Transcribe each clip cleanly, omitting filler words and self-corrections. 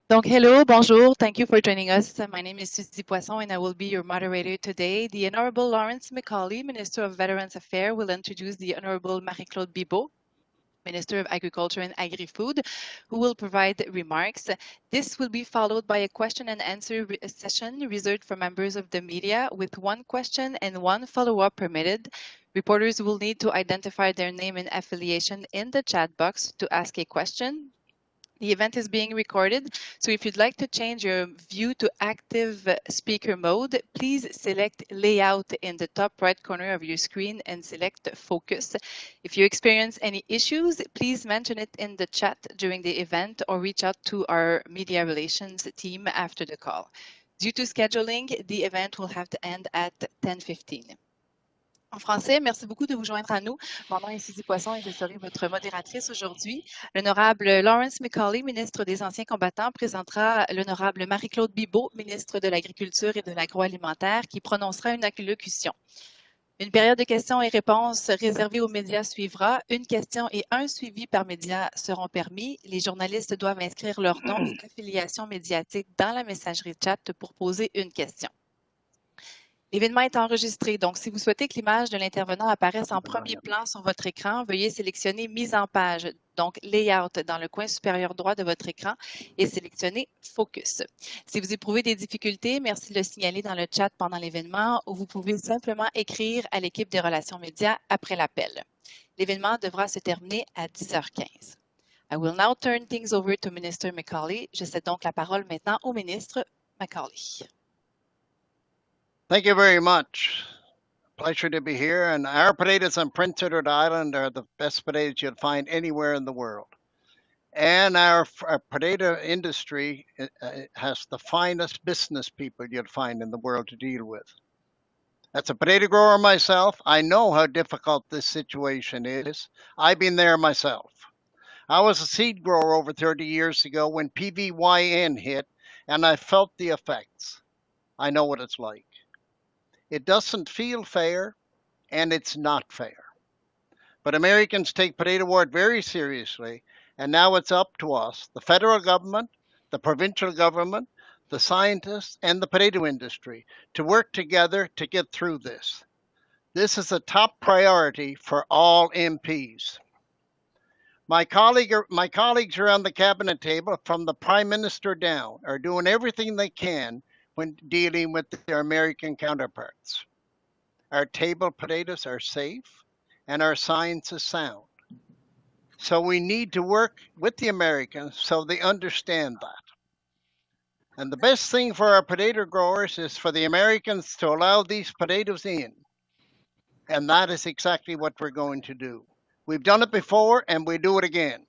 Donc, hello, bonjour. Thank you for joining us. My name is Suzy Poisson, and I will be your moderator today. The Honorable Lawrence Macaulay, Minister of Veterans Affairs, will introduce the Honorable Marie-Claude Bibeau, Minister of Agriculture and Agri-Food, who will provide remarks. This will be followed by a question and answer session reserved for members of the media with one question and one follow-up permitted. Reporters will need to identify their name and affiliation in the chat box to ask a question. The event is being recorded, so if you'd like to change your view to active speaker mode, please select Layout in the top right corner of your screen and select Focus. If you experience any issues, please mention it in the chat during the event or reach out to our media relations team after the call. Due to scheduling, the event will have to end at 10:15. En français, merci beaucoup de vous joindre à nous. Mon nom est Suzy Poisson et je serai votre modératrice aujourd'hui. L'honorable Lawrence Macaulay, ministre des Anciens combattants, présentera l'honorable Marie-Claude Bibeau, ministre de l'Agriculture et de l'Agroalimentaire, qui prononcera une allocution. Une période de questions et réponses réservée aux médias suivra. Une question et un suivi par média seront permis. Les journalistes doivent inscrire leur nom et affiliation médiatique dans la messagerie chat pour poser une question. L'événement est enregistré, donc si vous souhaitez que l'image de l'intervenant apparaisse en premier plan sur votre écran, veuillez sélectionner Mise en page, donc Layout dans le coin supérieur droit de votre écran et sélectionner Focus. Si vous éprouvez des difficultés, merci de le signaler dans le chat pendant l'événement ou vous pouvez simplement écrire à l'équipe des relations médias après l'appel. L'événement devra se terminer à 10h15. I will now turn things over to Minister Macaulay. Je cède donc la parole maintenant au ministre Macaulay. Thank you very much. Pleasure to be here. And our potatoes on Prince Edward Island are the best potatoes you'll find anywhere in the world. And our potato industry has the finest business people you'll find in the world to deal with. As a potato grower myself, I know how difficult this situation is. I've been there myself. I was a seed grower over 30 years ago when P.E.I hit, and I felt the effects. I know what it's like. It doesn't feel fair, and it's not fair. But Americans take potato wart very seriously, and now it's up to us, the federal government, the provincial government, the scientists, and the potato industry to work together to get through this. This is a top priority for all MPs. My colleagues around the cabinet table, from the Prime Minister down, are doing everything they can when dealing with their American counterparts. Our table potatoes are safe and our science is sound. So we need to work with the Americans so they understand that. And the best thing for our potato growers is for the Americans to allow these potatoes in. And that is exactly what we're going to do. We've done it before and we do it again.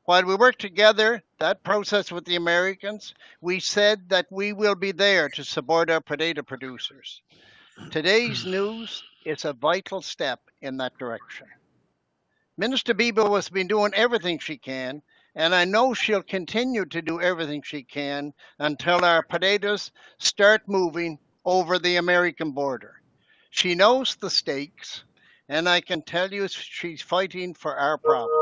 While we work together, that process with the Americans, we said that we will be there to support our potato producers. Today's news is a vital step in that direction. Minister Bibeau has been doing everything she can, and I know she'll continue to do everything she can until our potatoes start moving over the American border. She knows the stakes, and I can tell you she's fighting for our province.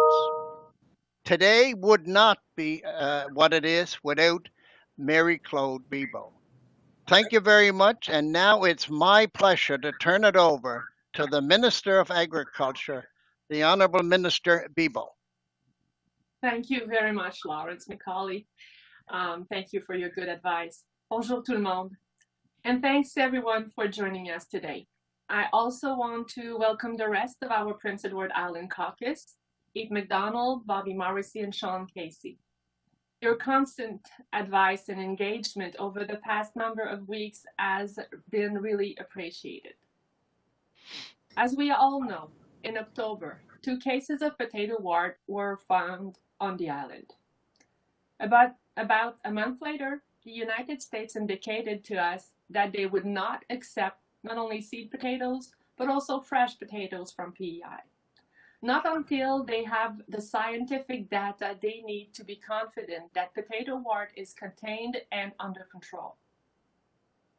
Today would not be what it is without Marie-Claude Bibeau. Thank you very much, and now it's my pleasure to turn it over to the Minister of Agriculture, the Honourable Minister Bibeau. Thank you very much, Lawrence Macaulay. Thank you for your good advice. Bonjour tout le monde, and thanks everyone for joining us today. I also want to welcome the rest of our Prince Edward Island caucus, Eve McDonald, Bobby Morrissey, and Sean Casey. Your constant advice and engagement over the past number of weeks has been really appreciated. As we all know, in October, 2 cases of potato wart were found on the island. About a month later, the United States indicated to us that they would not accept not only seed potatoes, but also fresh potatoes from P.E.I. Not until they have the scientific data they need to be confident that potato wart is contained and under control.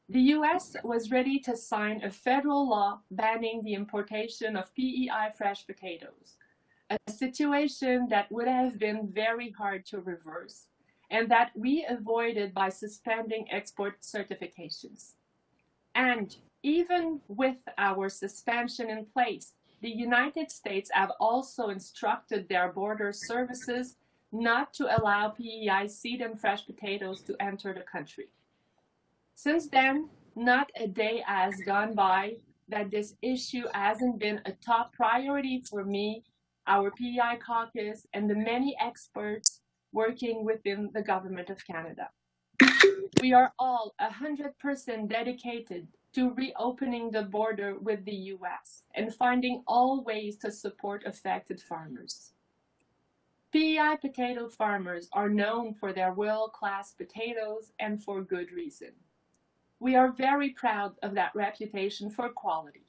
The U.S. was ready to sign a federal law banning the importation of P.E.I. fresh potatoes, a situation that would have been very hard to reverse and that we avoided by suspending export certifications. And even with our suspension in place, the United States have also instructed their border services not to allow P.E.I. seed and fresh potatoes to enter the country. Since then, not a day has gone by that this issue hasn't been a top priority for me, our P.E.I. caucus, and the many experts working within the Government of Canada. We are all 100% dedicated to reopening the border with the U.S. and finding all ways to support affected farmers. P.E.I. potato farmers are known for their world-class potatoes and for good reason. We are very proud of that reputation for quality.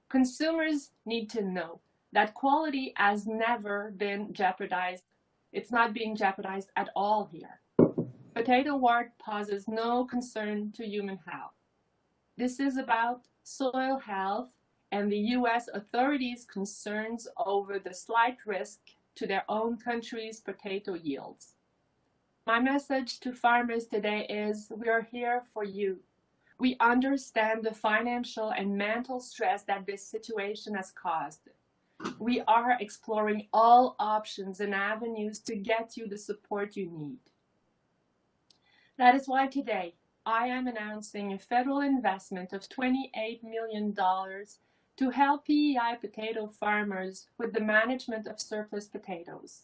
Consumers need to know that quality has never been jeopardized. It's not being jeopardized at all here. Potato wart poses no concern to human health. This is about soil health and the U.S. authorities' concerns over the slight risk to their own country's potato yields. My message to farmers today is we are here for you. We understand the financial and mental stress that this situation has caused. We are exploring all options and avenues to get you the support you need. That is why today I am announcing a federal investment of $28 million to help P.E.I. potato farmers with the management of surplus potatoes.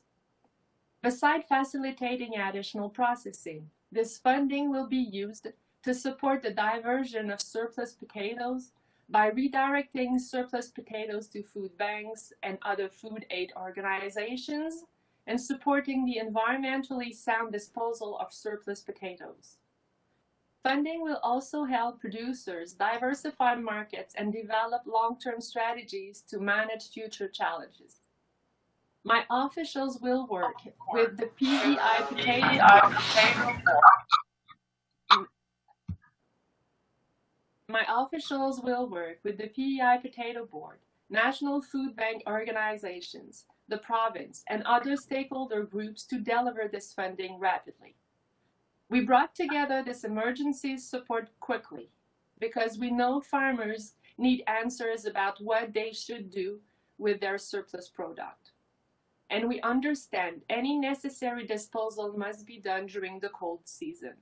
Besides facilitating additional processing, this funding will be used to support the diversion of surplus potatoes by redirecting surplus potatoes to food banks and other food aid organizations and supporting the environmentally sound disposal of surplus potatoes. Funding will also help producers diversify markets and develop long-term strategies to manage future challenges. My officials will work with the P.E.I. potato board. My officials will work with the P.E.I. Potato Board, national food bank organizations, the province, and other stakeholder groups to deliver this funding rapidly. We brought together this emergency support quickly because we know farmers need answers about what they should do with their surplus product. And we understand any necessary disposal must be done during the cold season.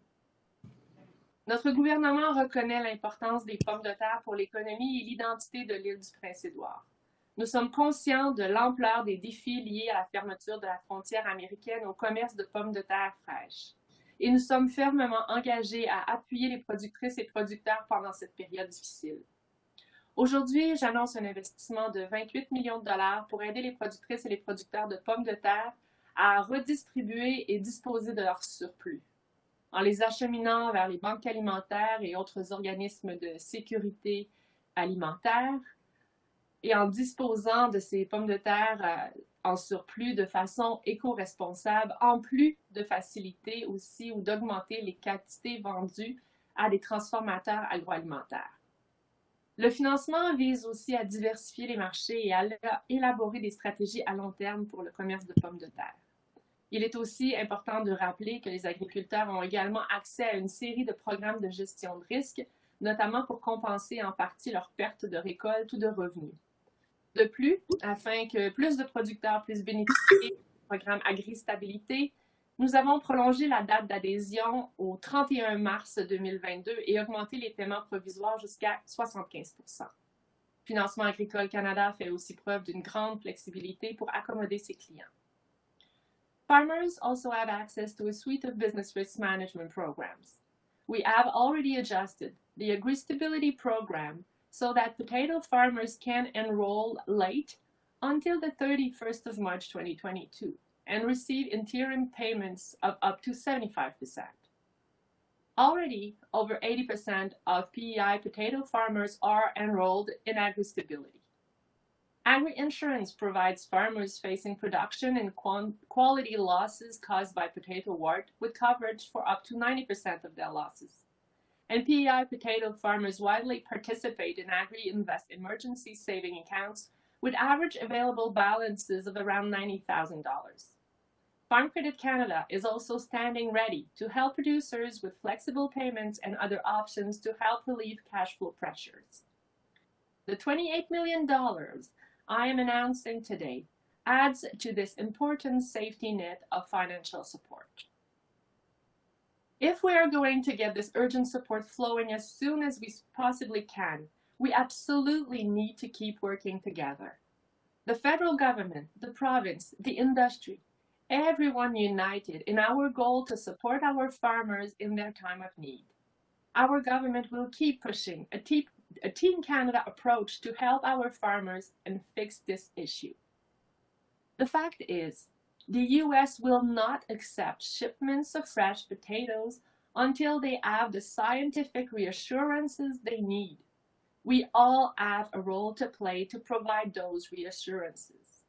Notre gouvernement reconnaît l'importance des pommes de terre pour l'économie et l'identité de l'île du Prince-Édouard. Nous sommes conscients de l'ampleur des défis liés à la fermeture de la frontière américaine au commerce de pommes de terre fraîches. Et nous sommes fermement engagés à appuyer les productrices et producteurs pendant cette période difficile. Aujourd'hui, j'annonce un investissement de 28 millions de dollars pour aider les productrices et les producteurs de pommes de terre à redistribuer et disposer de leur surplus, en les acheminant vers les banques alimentaires et autres organismes de sécurité alimentaire et en disposant de ces pommes de terre en surplus de façon éco-responsable, en plus de faciliter aussi ou d'augmenter les quantités vendues à des transformateurs agroalimentaires. Le financement vise aussi à diversifier les marchés et à élaborer des stratégies à long terme pour le commerce de pommes de terre. Il est aussi important de rappeler que les agriculteurs ont également accès à une série de programmes de gestion de risque, notamment pour compenser en partie leurs pertes de récolte ou de revenus. De plus, afin que plus de producteurs puissent bénéficier du programme Agri-stabilité, nous avons prolongé la date d'adhésion au 31 mars 2022 et augmenté les paiements provisoires jusqu'à 75%. Financement agricole Canada fait aussi preuve d'une grande flexibilité pour accommoder ses clients. Farmers also have access to a suite of business risk management programs. We have already adjusted the agri-stability program so that potato farmers can enroll late until the 31st of March 2022 and receive interim payments of up to 75%. Already, over 80% of P.E.I. potato farmers are enrolled in agri-stability. Agri-insurance provides farmers facing production and quality losses caused by potato wart with coverage for up to 90% of their losses. And P.E.I. potato farmers widely participate in Agri-Invest emergency saving accounts with average available balances of around $90,000. Farm Credit Canada is also standing ready to help producers with flexible payments and other options to help relieve cash flow pressures. The $28 million I am announcing today adds to this important safety net of financial support. If we are going to get this urgent support flowing as soon as we possibly can, we absolutely need to keep working together. The federal government, the province, the industry, everyone united in our goal to support our farmers in their time of need. Our government will keep pushing a Team Canada approach to help our farmers and fix this issue. The fact is, the U.S. will not accept shipments of fresh potatoes until they have the scientific reassurances they need. We all have a role to play to provide those reassurances.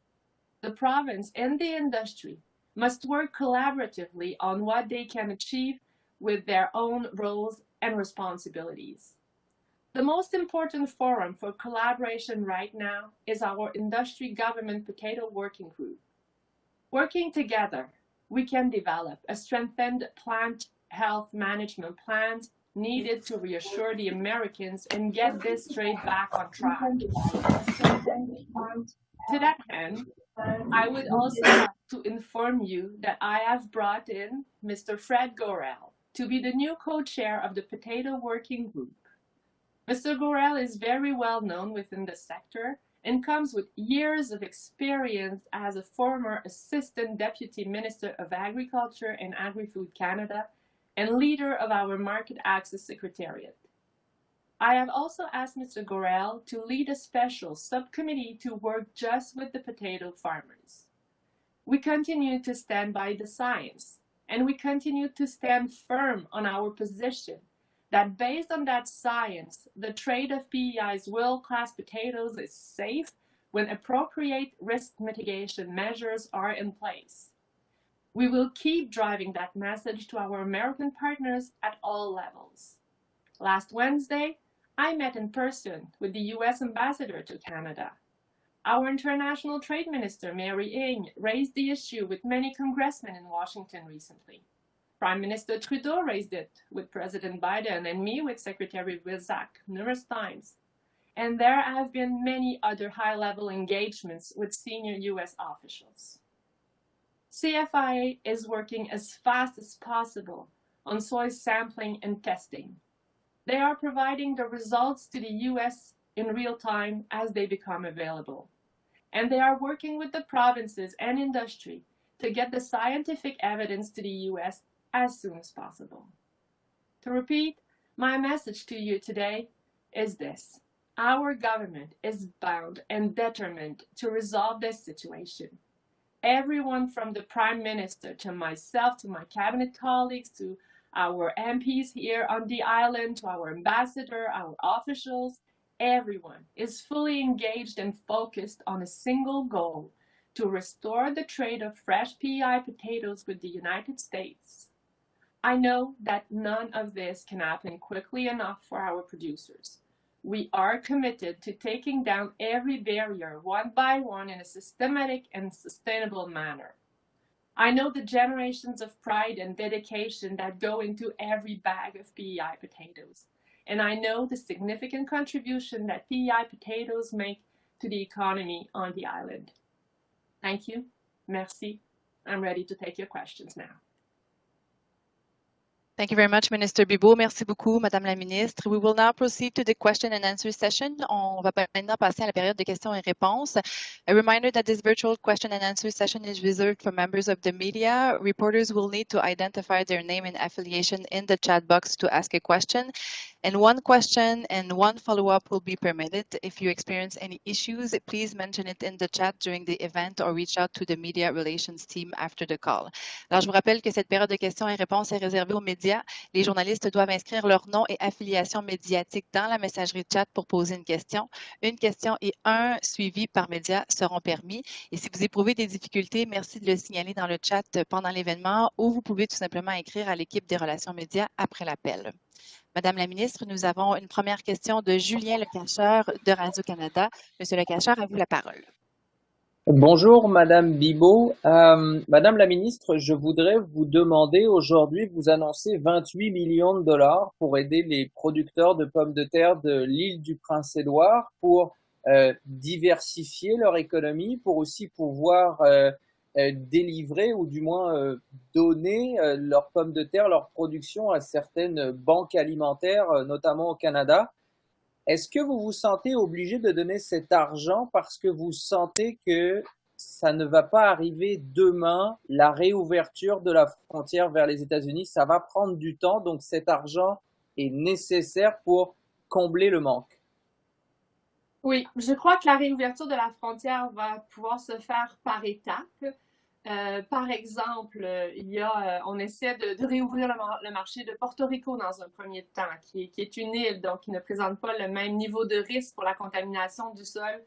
The province and the industry must work collaboratively on what they can achieve with their own roles and responsibilities. The most important forum for collaboration right now is our Industry Government Potato Working Group. Working together, we can develop a strengthened plant health management plan needed to reassure the Americans and get this trade back on track. To that end, I would also like to inform you that I have brought in Mr. Fred Gorel to be the new co-chair of the Potato Working Group. Mr. Gorel is very well known within the sector and comes with years of experience as a former Assistant Deputy Minister of Agriculture and Agri-Food Canada and leader of our Market Access Secretariat. I have also asked Mr. Gorel to lead a special subcommittee to work just with the potato farmers. We continue to stand by the science, and we continue to stand firm on our position that based on that science, the trade of P.E.I.'s world-class potatoes is safe when appropriate risk mitigation measures are in place. We will keep driving that message to our American partners at all levels. Last Wednesday, I met in person with the U.S. Ambassador to Canada. Our International Trade Minister, Marie-Claude, raised the issue with many congressmen in Washington recently. Prime Minister Trudeau raised it with President Biden and me with Secretary Vilsack numerous times. And there have been many other high-level engagements with senior U.S. officials. CFIA is working as fast as possible on soil sampling and testing. They are providing the results to the U.S. in real time as they become available. And they are working with the provinces and industry to get the scientific evidence to the U.S. as soon as possible. To repeat, my message to you today is this. Our government is bound and determined to resolve this situation. Everyone from the Prime Minister to myself, to my cabinet colleagues, to our MPs here on the island, to our ambassador, our officials, everyone is fully engaged and focused on a single goal, to restore the trade of fresh P.E.I. potatoes with the United States. I know that none of this can happen quickly enough for our producers. We are committed to taking down every barrier one by one in a systematic and sustainable manner. I know the generations of pride and dedication that go into every bag of P.E.I. potatoes, and I know the significant contribution that P.E.I. potatoes make to the economy on the island. Thank you. Merci. I'm ready to take your questions now. Thank you very much, Minister Bibeau. Merci beaucoup, Madame la Ministre. We will now proceed to the question and answer session. On va maintenant passer à la période de questions et réponses. A reminder that this virtual question and answer session is reserved for members of the media. Reporters will need to identify their name and affiliation in the chat box to ask a question. And one question and one follow-up will be permitted. If you experience any issues, please mention it in the chat during the event or reach out to the media relations team after the call. Alors, je vous rappelle que cette période de questions et réponses est réservée aux médias. Les journalistes doivent inscrire leur nom et affiliation médiatique dans la messagerie chat pour poser une question. Une question et un suivi par média seront permis. Et si vous éprouvez des difficultés, merci de le signaler dans le chat pendant l'événement ou vous pouvez tout simplement écrire à l'équipe des relations médias après l'appel. Madame la ministre, nous avons une première question de Julien Lecacheur de Radio-Canada. Monsieur Lecacheur, à vous la parole. Bonjour Madame Bibeau. Madame la ministre, je voudrais vous demander aujourd'hui, vous annoncez 28 millions de dollars pour aider les producteurs de pommes de terre de l'île du Prince-Édouard pour diversifier leur économie, pour aussi pouvoir délivrer ou du moins donner leurs pommes de terre, leur production à certaines banques alimentaires, notamment au Canada. Est-ce que vous vous sentez obligé de donner cet argent parce que vous sentez que ça ne va pas arriver demain, la réouverture de la frontière vers les États-Unis, ça va prendre du temps, donc cet argent est nécessaire pour combler le manque? Oui, je crois que la réouverture de la frontière va pouvoir se faire par étapes. Par exemple, on essaie de réouvrir le marché de Porto Rico dans un premier temps, qui est une île, donc qui ne présente pas le même niveau de risque pour la contamination du sol.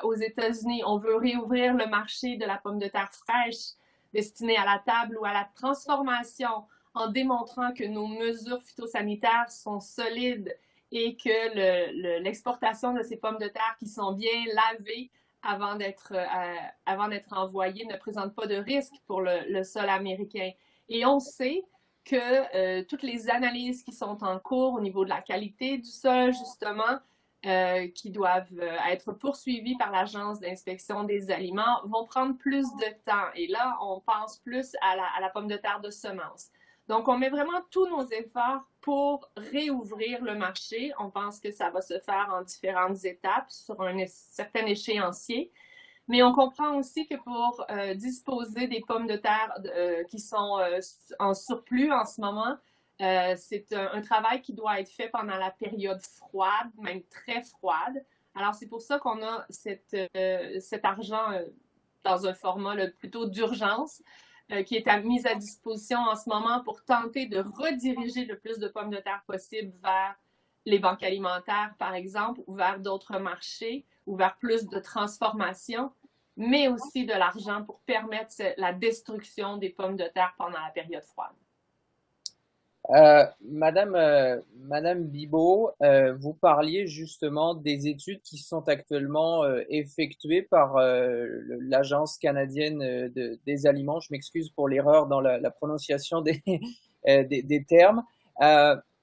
Aux États-Unis, on veut réouvrir le marché de la pomme de terre fraîche destinée à la table ou à la transformation en démontrant que nos mesures phytosanitaires sont solides et que l'exportation de ces pommes de terre qui sont bien lavées avant d'être envoyées ne présente pas de risque pour le sol américain. Et on sait que toutes les analyses qui sont en cours au niveau de la qualité du sol, justement, qui doivent être poursuivies par l'Agence d'inspection des aliments, vont prendre plus de temps. Et là, on pense plus à la pomme de terre de semence. Donc, on met vraiment tous nos efforts pour réouvrir le marché. On pense que ça va se faire en différentes étapes sur un certain échéancier. Mais on comprend aussi que pour disposer des pommes de terre qui sont en surplus en ce moment, c'est un travail qui doit être fait pendant la période froide, même très froide. Alors, c'est pour ça qu'on a cet argent dans un format plutôt d'urgence qui est mis à disposition en ce moment pour tenter de rediriger le plus de pommes de terre possible vers les banques alimentaires, par exemple, ou vers d'autres marchés, ou vers plus de transformation, mais aussi de l'argent pour permettre la destruction des pommes de terre pendant la période froide. Madame Bibeau, vous parliez justement des études qui sont actuellement effectuées par l'Agence canadienne des aliments. Je m'excuse pour l'erreur dans la prononciation des termes.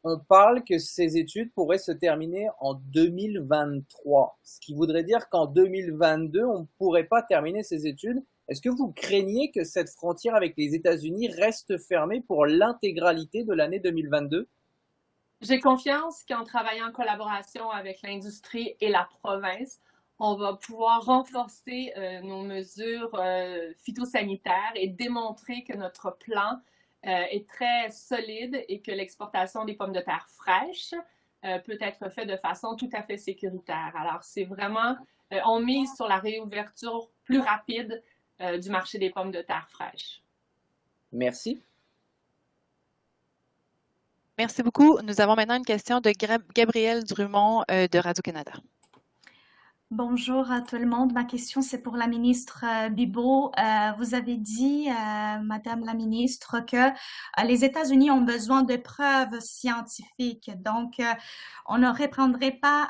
On parle que ces études pourraient se terminer en 2023, ce qui voudrait dire qu'en 2022, on ne pourrait pas terminer ces études. Est-ce que vous craignez que cette frontière avec les États-Unis reste fermée pour l'intégralité de l'année 2022? J'ai confiance qu'en travaillant en collaboration avec l'industrie et la province, on va pouvoir renforcer nos mesures phytosanitaires et démontrer que notre plan est très solide et que l'exportation des pommes de terre fraîches peut être faite de façon tout à fait sécuritaire. Alors, c'est vraiment, on mise sur la réouverture plus rapide du marché des pommes de terre fraîches. Merci. Merci beaucoup. Nous avons maintenant une question de Gabrielle Drummond de Radio-Canada. Bonjour à tout le monde. Ma question, c'est pour la ministre Bibeau. Vous avez dit, Madame la ministre, que les États-Unis ont besoin de preuves scientifiques. Donc, on ne reprendrait pas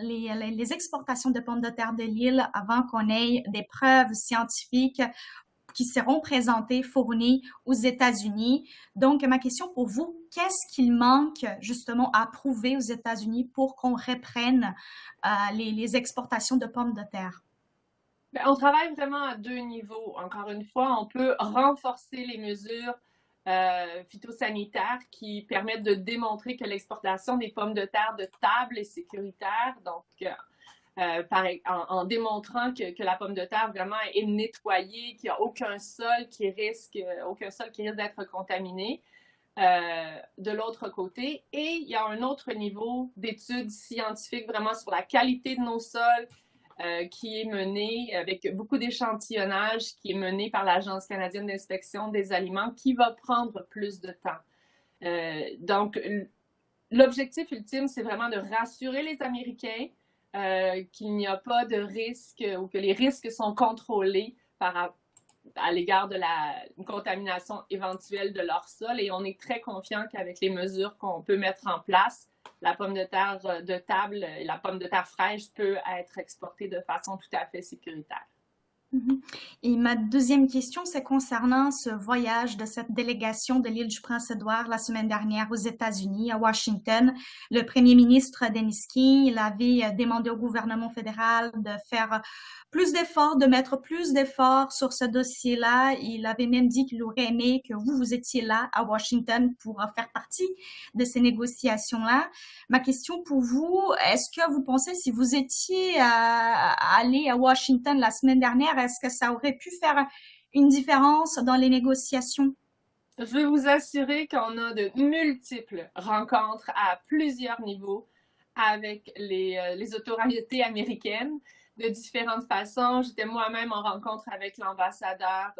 les exportations de pommes de terre de l'île avant qu'on ait des preuves scientifiques qui seront présentées, fournies aux États-Unis. Donc, ma question pour vous, qu'est-ce qu'il manque justement à prouver aux États-Unis pour qu'on reprenne les exportations de pommes de terre? On travaille vraiment à deux niveaux. Encore une fois, on peut renforcer les mesures phytosanitaires qui permettent de démontrer que l'exportation des pommes de terre de table est sécuritaire. Donc, en démontrant que la pomme de terre vraiment est nettoyée, qu'il n'y a aucun sol qui risque d'être contaminé. De l'autre côté. Et il y a un autre niveau d'études scientifiques vraiment sur la qualité de nos sols qui est mené avec beaucoup d'échantillonnage, qui est mené par l'Agence canadienne d'inspection des aliments, qui va prendre plus de temps. Donc, l'objectif ultime, c'est vraiment de rassurer les Américains qu'il n'y a pas de risque ou que les risques sont contrôlés à l'égard de la contamination éventuelle de leur sol. Et on est très confiant qu'avec les mesures qu'on peut mettre en place, la pomme de terre de table et la pomme de terre fraîche peut être exportée de façon tout à fait sécuritaire. Et ma deuxième question, c'est concernant ce voyage de cette délégation de l'île du Prince-Édouard la semaine dernière aux États-Unis, à Washington. Le premier ministre Dennis King, il avait demandé au gouvernement fédéral de faire plus d'efforts, de mettre plus d'efforts sur ce dossier-là. Il avait même dit qu'il aurait aimé que vous étiez là à Washington pour faire partie de ces négociations-là. Ma question pour vous, est-ce que vous pensez, si vous étiez allé à Washington la semaine dernière, est-ce que ça aurait pu faire une différence dans les négociations? Je veux vous assurer qu'on a de multiples rencontres à plusieurs niveaux avec les autorités américaines de différentes façons. J'étais moi-même en rencontre avec l'ambassadeur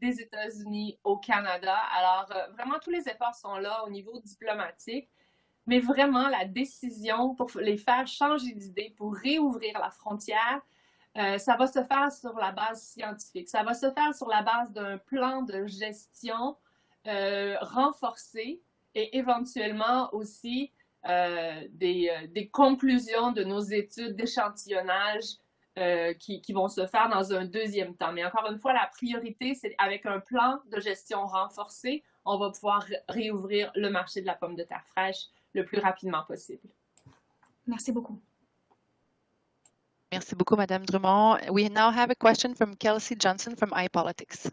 des États-Unis au Canada. Alors, vraiment, tous les efforts sont là au niveau diplomatique, mais vraiment, la décision pour les faire changer d'idée, pour réouvrir la frontière, ça va se faire sur la base scientifique. Ça va se faire sur la base d'un plan de gestion renforcé et éventuellement aussi des conclusions de nos études d'échantillonnage qui vont se faire dans un deuxième temps. Mais encore une fois, la priorité, c'est avec un plan de gestion renforcé, on va pouvoir réouvrir le marché de la pomme de terre fraîche le plus rapidement possible. Merci beaucoup. Merci beaucoup, Madame Drummond. We now have a question from Kelsey Johnson from iPolitics.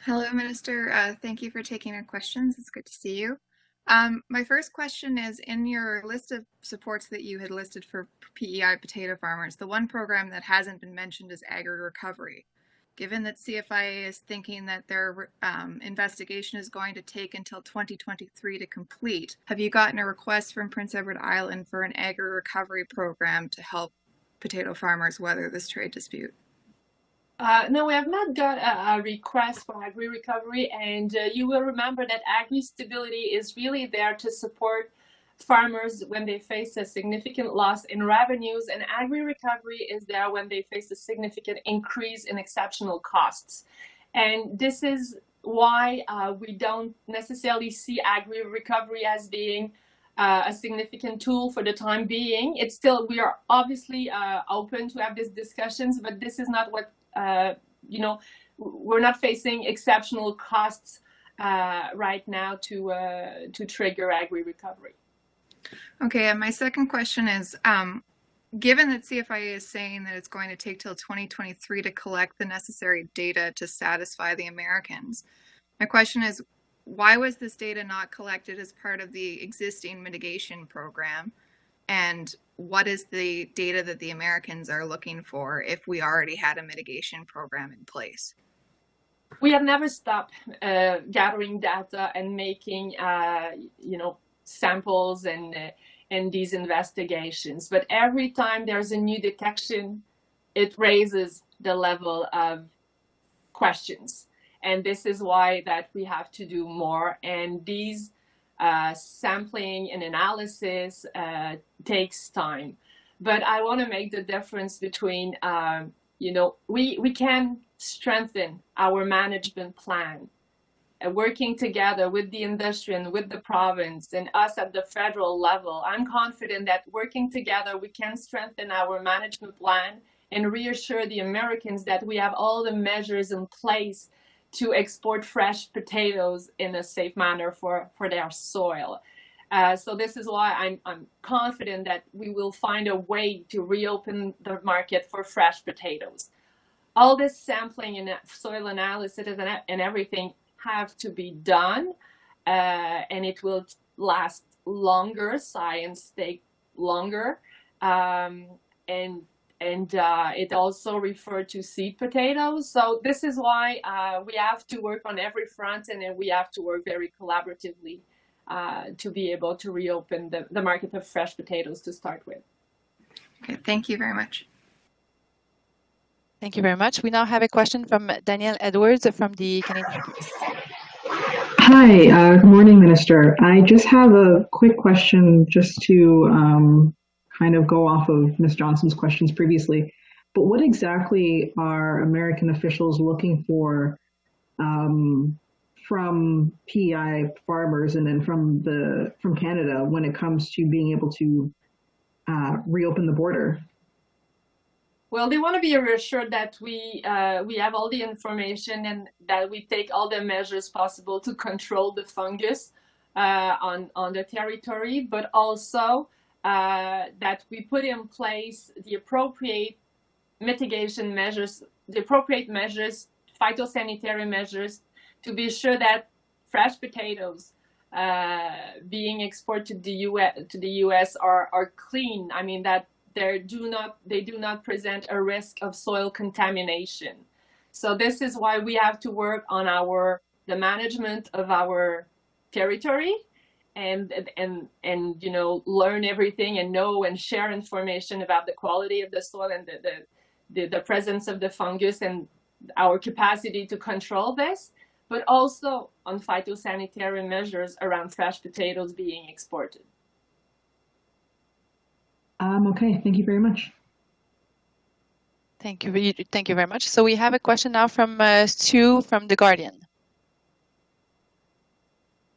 Hello, Minister. Thank you for taking our questions. It's good to see you. My first question is, in your list of supports that you had listed for P.E.I. potato farmers, the one program that hasn't been mentioned is agri-recovery. Given that CFIA is thinking that their investigation is going to take until 2023 to complete, have you gotten a request from Prince Edward Island for an agri-recovery program to help potato farmers weather this trade dispute? No, we have not got a request for agri-recovery, and you will remember that agri-stability is really there to support farmers when they face a significant loss in revenues, and agri-recovery is there when they face a significant increase in exceptional costs. And this is why we don't necessarily see agri-recovery as being a significant tool for the time being. It's still, we are obviously open to have these discussions, but this is not what we're not facing exceptional costs right now to trigger agri-recovery. Okay, and my second question is, given that CFIA is saying that it's going to take till 2023 to collect the necessary data to satisfy the Americans, my question is, why was this data not collected as part of the existing mitigation program? And what is the data that the Americans are looking for if we already had a mitigation program in place? We have never stopped gathering data and making, samples and these investigations. But every time there's a new detection, it raises the level of questions. And this is why that we have to do more. And these sampling and analysis takes time. But I want to make the difference between, we can strengthen our management plan, working together with the industry and with the province and us at the federal level. I'm confident that working together, we can strengthen our management plan and reassure the Americans that we have all the measures in place to export fresh potatoes in a safe manner for their soil. So this is why I'm confident that we will find a way to reopen the market for fresh potatoes. All this sampling and soil analysis and everything have to be done, and it will last longer. Science take longer, and it also referred to seed potatoes. So this is why we have to work on every front, and then we have to work very collaboratively to be able to reopen the market of fresh potatoes to start with. Okay, thank you very much. Thank you very much. We now have a question from Danielle Edwards from the Canadian Press. Hi, good morning, Minister. I just have a quick question just to kind of go off of Ms. Johnson's questions previously. But what exactly are American officials looking for from P.E.I. farmers and then from Canada when it comes to being able to reopen the border? Well, they want to be reassured that we have all the information and that we take all the measures possible to control the fungus on the territory, but also that we put in place the appropriate mitigation measures, the appropriate measures, phytosanitary measures, to be sure that fresh potatoes being exported to the US are clean. I mean that they do not present a risk of soil contamination. So this is why we have to work on the management of our territory and you know, learn everything and know and share information about the quality of the soil and the presence of the fungus and our capacity to control this, but also on phytosanitary measures around fresh potatoes being exported. Okay, thank you very much. Thank you very much. So we have a question now from Stu from The Guardian.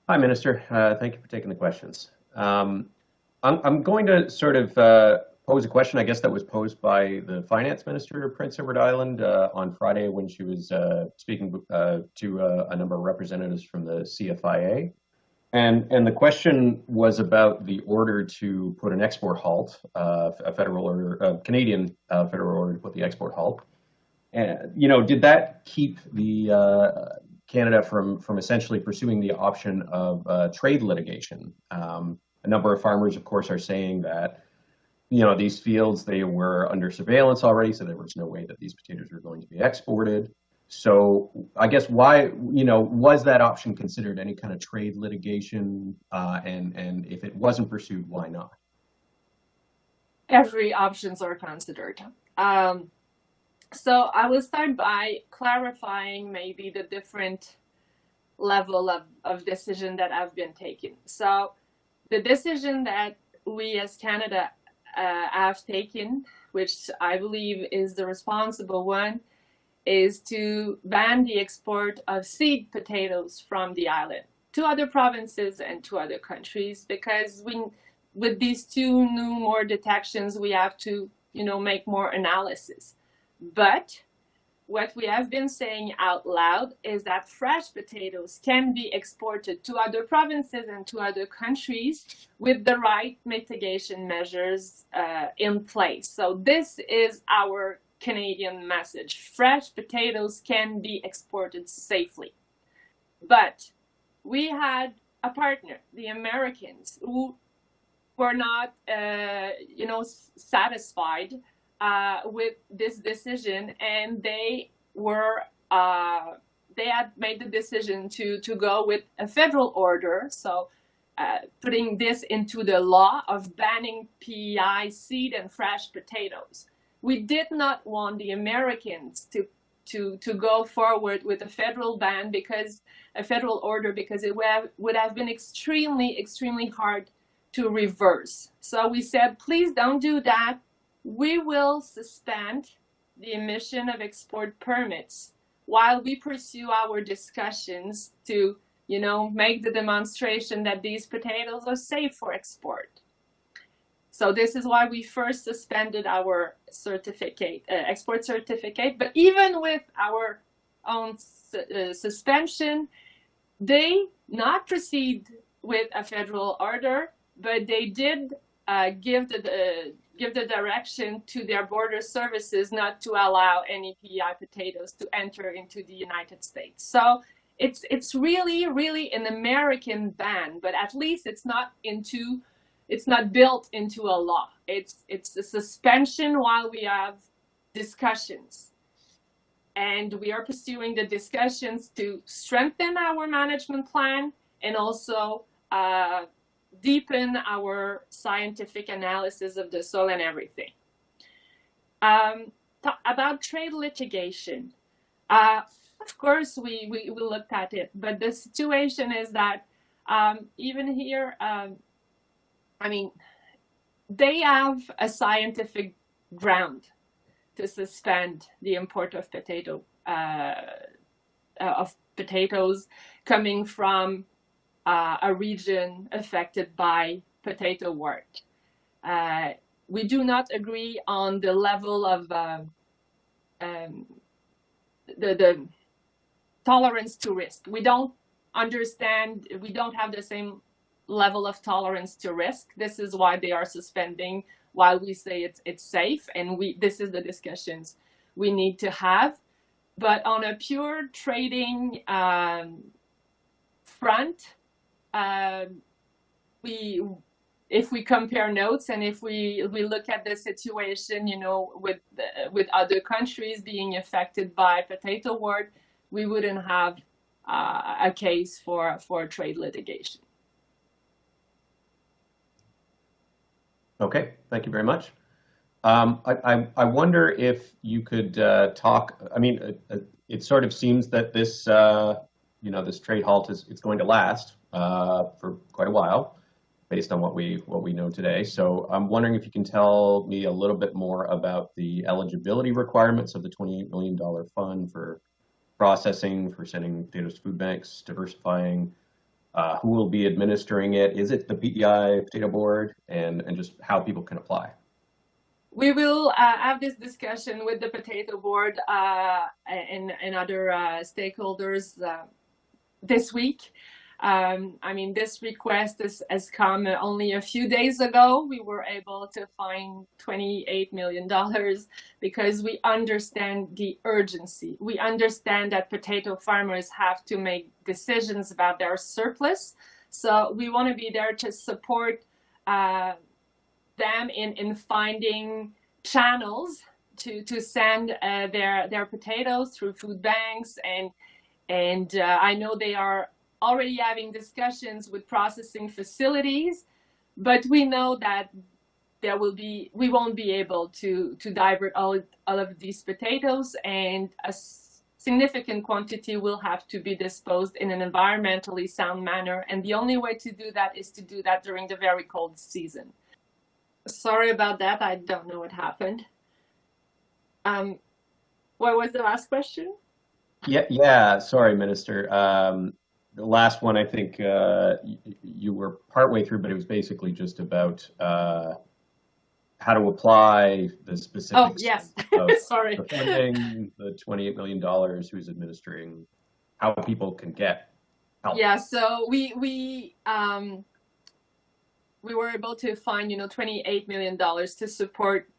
Hi, Minister. Thank you for taking the questions. I'm going to sort of pose a question, I guess, that was posed by the Finance Minister of Prince Edward Island on Friday when she was speaking to a number of representatives from the CFIA. And the question was about the order to put an export halt, a federal order, a Canadian federal order to put the export halt. And, you know, did that keep the Canada from essentially pursuing the option of trade litigation? A number of farmers, of course, are saying that, you know, these fields, they were under surveillance already, so there was no way that these potatoes were going to be exported. So I guess why, you know, was that option considered, any kind of trade litigation? And if it wasn't pursued, why not? Every options are considered. So I will start by clarifying maybe the different level of decision that have been taken. So the decision that we as Canada have taken, which I believe is the responsible one, is to ban the export of seed potatoes from the island to other provinces and to other countries, because with these two new more detections, we have to, you know, make more analysis. But what we have been saying out loud is that fresh potatoes can be exported to other provinces and to other countries with the right mitigation measures in place. So this is our Canadian message. Fresh potatoes can be exported safely. But we had a partner, the Americans, who were not, you know, satisfied with this decision, and they were they had made the decision to go with a federal order, so putting this into the law of banning P.E.I. seed and fresh potatoes. We did not want the Americans to go forward with a federal ban, because a federal order, because it would have been extremely hard to reverse. So we said, please don't do that. We will suspend the emission of export permits while we pursue our discussions to, you know, make the demonstration that these potatoes are safe for export. So this is why we first suspended our certificate, export certificate. But even with our own suspension, they not proceed with a federal order, but they did give the direction to their border services not to allow any P.E.I. potatoes to enter into the United States. So it's really an American ban, but at least it's not built into a law. It's a suspension while we have discussions. And we are pursuing the discussions to strengthen our management plan and also deepen our scientific analysis of the soil and everything. About trade litigation, of course we looked at it, but the situation is that even here, I mean, they have a scientific ground to suspend the import of potatoes coming from a region affected by potato wart. we do not agree on the level of the tolerance to risk. We don't understand, we don't have the same level of tolerance to risk. This is why they are suspending while we say it's safe, and this is the discussions we need to have. But on a pure trading front, if we compare notes and if we look at the situation, you know, with other countries being affected by potato wart, we wouldn't have a case for trade litigation. Okay, thank you very much. I wonder if you could talk. I mean, it sort of seems that this, you know, this trade halt it's going to last for quite a while, based on what we know today. So I'm wondering if you can tell me a little bit more about the eligibility requirements of the $28 million fund for processing, for sending potatoes to food banks, diversifying. Who will be administering it? Is it the P.E.I. Potato Board, and just how people can apply? We will have this discussion with the Potato Board and other stakeholders this week. I mean, this request has come only a few days ago. We were able to find $28 million because we understand the urgency. We understand that potato farmers have to make decisions about their surplus. So we want to be there to support them in finding channels to send their potatoes through food banks. And I know they are already having discussions with processing facilities, but we know that we won't be able to divert all of these potatoes, and a significant quantity will have to be disposed in an environmentally sound manner. And the only way to do that is to do that during the very cold season. Sorry about that. I don't know what happened. What was the last question? Yeah. Sorry, Minister. The last one, I think you were partway through, but it was basically just about how to apply the specifics. Oh, yes. Sorry. The funding, the $28 million, who's administering, how people can get help. Yeah, so we were able to find, $28 million to support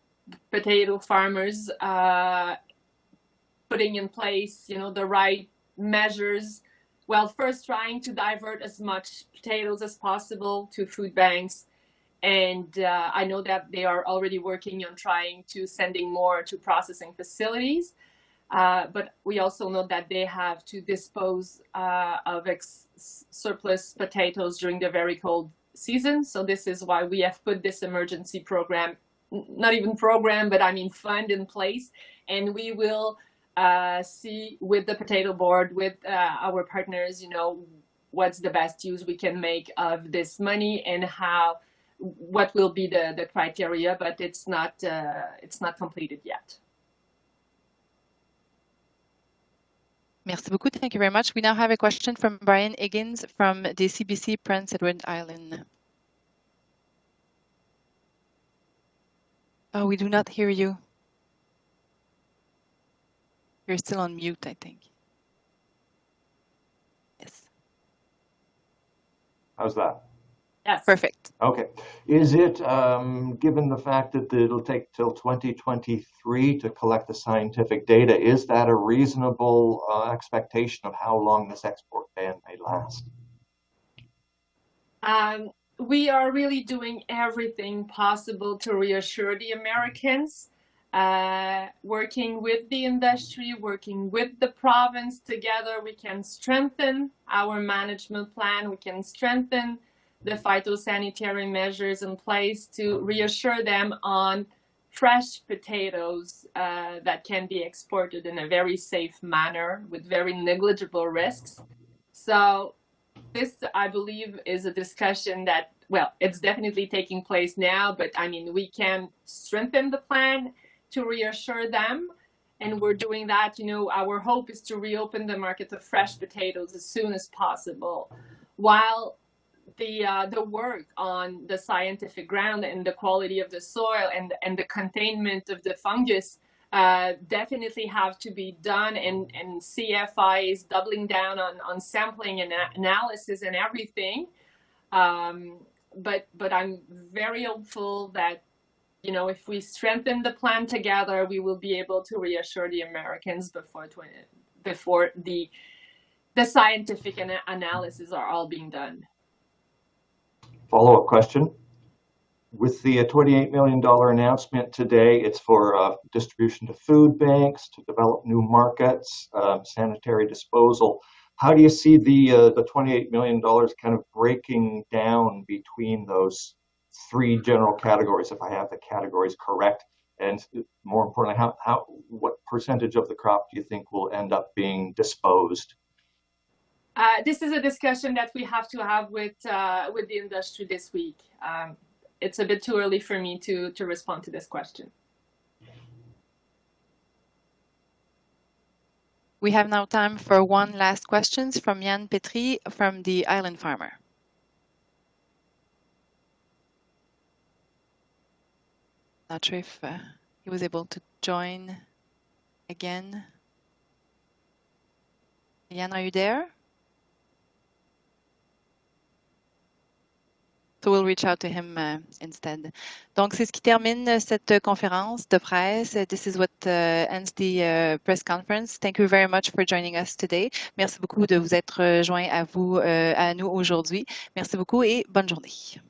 potato farmers, putting in place, the right measures. Well, first trying to divert as much potatoes as possible to food banks. And I know that they are already working on trying to sending more to processing facilities. But we also know that they have to dispose of surplus potatoes during the very cold season. So this is why we have put this emergency program, not even program, but I mean fund in place. And we will see with the Potato Board, with our partners, what's the best use we can make of this money and what will be the criteria, but it's not completed yet. Merci beaucoup. Thank you very much. We now have a question from Brian Higgins from the CBC Prince Edward Island. Oh, we do not hear you. You're still on mute, I think. Yes. How's that? Yes. Perfect. Okay. Is it, given the fact that it'll take till 2023 to collect the scientific data, is that a reasonable expectation of how long this export ban may last? We are really doing everything possible to reassure the Americans, working with the industry, working with the province together. We can strengthen our management plan. We can strengthen the phytosanitary measures in place to reassure them on fresh potatoes that can be exported in a very safe manner with very negligible risks. So this, I believe, is a discussion that, well, it's definitely taking place now, but I mean, we can strengthen the plan to reassure them, and we're doing that. Our hope is to reopen the market of fresh potatoes as soon as possible, while the work on the scientific ground and the quality of the soil and the containment of the fungus definitely have to be done, and CFI is doubling down on sampling and analysis and everything. But I'm very hopeful that, you know, if we strengthen the plan together, we will be able to reassure the Americans before the scientific analysis are all being done. Follow-up question. With the $28 million announcement today, it's for distribution to food banks, to develop new markets, sanitary disposal. How do you see the $28 million kind of breaking down between those three general categories, if I have the categories correct? And more importantly, what percentage of the crop do you think will end up being disposed? This is a discussion that we have to have with the industry this week. It's a bit too early for me to respond to this question. We have now time for one last question from Yann Petry from the Island Farmer. Not sure if he was able to join again. Yann, are you there? So we'll reach out to him instead. Donc, c'est ce qui termine cette conférence de presse. This is what ends the press conference. Thank you very much for joining us today. Merci beaucoup de vous être joints à nous aujourd'hui. Merci beaucoup et bonne journée.